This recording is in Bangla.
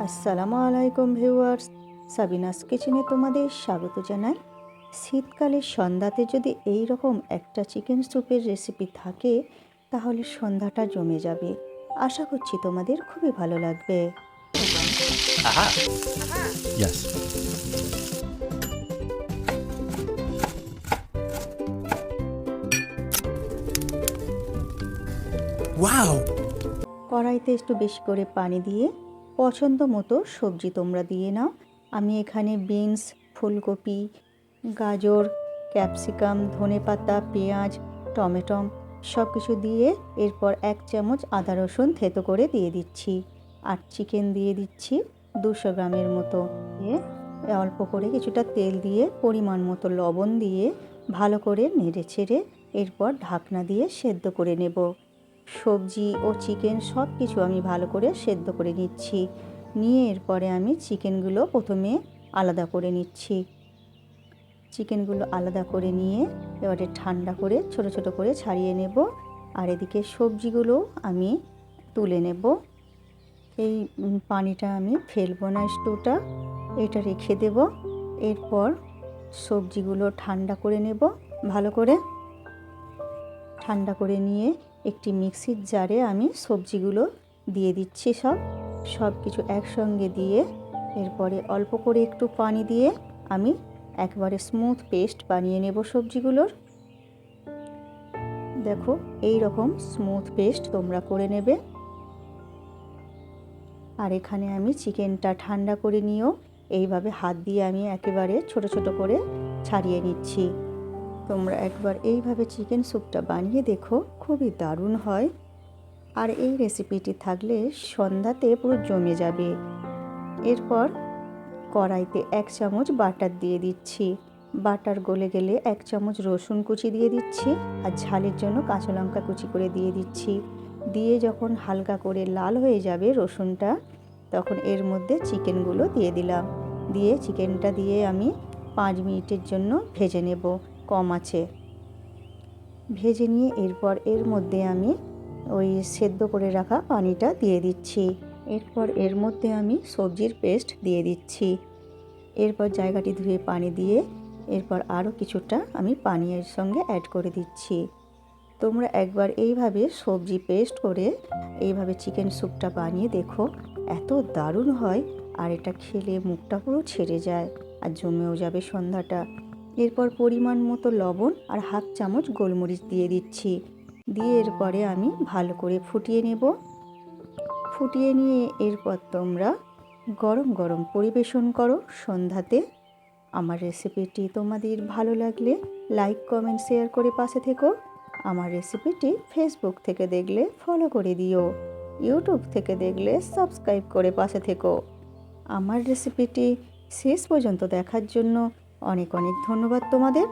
আসসালামু আলাইকুম ভিউয়ার্স, সাবিনাস কিচেনে তোমাদের স্বাগত জানাই। শীতকালের সন্ধ্যাতে যদি এই রকম একটা চিকেন স্যুপের রেসিপি থাকে তাহলে সন্ধ্যাটা জমে যাবে। আশা করছি তোমাদের খুবই ভালো লাগবে। Aha. Yes. Wow! কড়াইতে একটু বেশি করে পানি দিয়ে পছন্দ মতো সবজি তোমরা দিয়ে নাও। আমি এখানে বিনস, ফুলকপি, গাজর, ক্যাপসিকাম, ধনেপাতা, পেঁয়াজ, টমেটো সব কিছু দিয়ে এরপর 1 চামচ আদা রসুন থেতো করে দিয়ে দিচ্ছি। আর চিকেন দিয়ে দিচ্ছি 200 গ্রামের মতো। দিয়ে অল্প করে কিছুটা তেল দিয়ে পরিমাণ মতো লবণ দিয়ে ভালো করে নেড়ে ছেড়ে এরপর ঢাকনা দিয়ে সেদ্ধ করে নেব। সবজি ও চিকেন সব কিছু আমি ভালো করে সেদ্ধ করে নিচ্ছি। নিয়ে এরপরে আমি চিকেনগুলো প্রথমে আলাদা করে নিচ্ছি। চিকেনগুলো আলাদা করে নিয়ে এবারে ঠান্ডা করে ছোট ছোট করে ছাড়িয়ে নেব। আর এদিকে সবজিগুলো আমি তুলে নেব। এই পানিটা আমি ফেলবো না, স্টুটা এটা রেখে দেব। এরপর সবজিগুলো ঠান্ডা করে নেব। ভালো করে ঠান্ডা করে নিয়ে একটি মিক্সির জারে আমি সবজিগুলো দিয়ে দিচ্ছি। সব কিছু একসঙ্গে দিয়ে এরপরে অল্প করে একটু পানি দিয়ে আমি একবারে স্মুথ পেস্ট বানিয়ে নেব সবজিগুলোর। দেখো এই রকম স্মুথ পেস্ট তোমরা করে নেবে। আর এখানে আমি চিকেনটা ঠান্ডা করে নিয়েও এইভাবে হাত দিয়ে আমি একেবারে ছোট ছোট করে ছাড়িয়ে নিচ্ছি। তোমরা একবার এইভাবে চিকেন স্যুপটা বানিয়ে দেখো, খুবই দারুণ হয়। আর এই রেসিপিটি থাকলে সন্ধ্যাতে পুরো জমে যাবে। এরপর কড়াইতে 1 চামচ বাটার দিয়ে দিচ্ছি। বাটার গলে গেলে 1 চামচ রসুন কুচি দিয়ে দিচ্ছি। আর ঝালের জন্য কাঁচা লঙ্কা কুচি করে দিয়ে দিচ্ছি। দিয়ে যখন হালকা করে লাল হয়ে যাবে রসুনটা, তখন এর মধ্যে চিকেনগুলো দিয়ে দিলাম। দিয়ে চিকেনটা দিয়ে আমি 5 মিনিটের জন্য ভেজে নেব কম আঁচে। ভেজে নিয়ে এরপর এর মধ্যে আমি ওই সেদ্ধ করে রাখা পানিটা দিয়ে দিচ্ছি। এরপর এর মধ্যে আমি সবজির পেস্ট দিয়ে দিচ্ছি। এরপর জায়গাটি ধুয়ে পানি দিয়ে এরপর আরও কিছুটা আমি পানি এর সঙ্গে অ্যাড করে দিচ্ছি। তোমরা একবার এইভাবে সবজি পেস্ট করে এইভাবে চিকেন স্যুপটা বানিয়ে দেখো, এত দারুণ হয়। আর এটা খেলে মুখটা পুরো ছেড়ে যায় আর জমেও যাবে সন্ধ্যাটা। এরপর পরিমাণ মতো লবণ আর 1/2 চামচ গোলমরিচ দিয়ে দিচ্ছি। দিয়ে এরপরে আমি ভালো করে ফুটিয়ে নেব। ফুটিয়ে নিয়ে এরপর তোমরা গরম গরম পরিবেশন করো সন্ধ্যাতে। আমার রেসিপিটি তোমাদের ভালো লাগলে লাইক, কমেন্ট, শেয়ার করে পাশে থেকো। আমার রেসিপিটি ফেসবুক থেকে দেখলে ফলো করে দিও। ইউটিউব থেকে দেখলে সাবস্ক্রাইব করে পাশে থেকো। আমার রেসিপিটি শেষ পর্যন্ত দেখার জন্য অনেক অনেক ধন্যবাদ তোমাদের।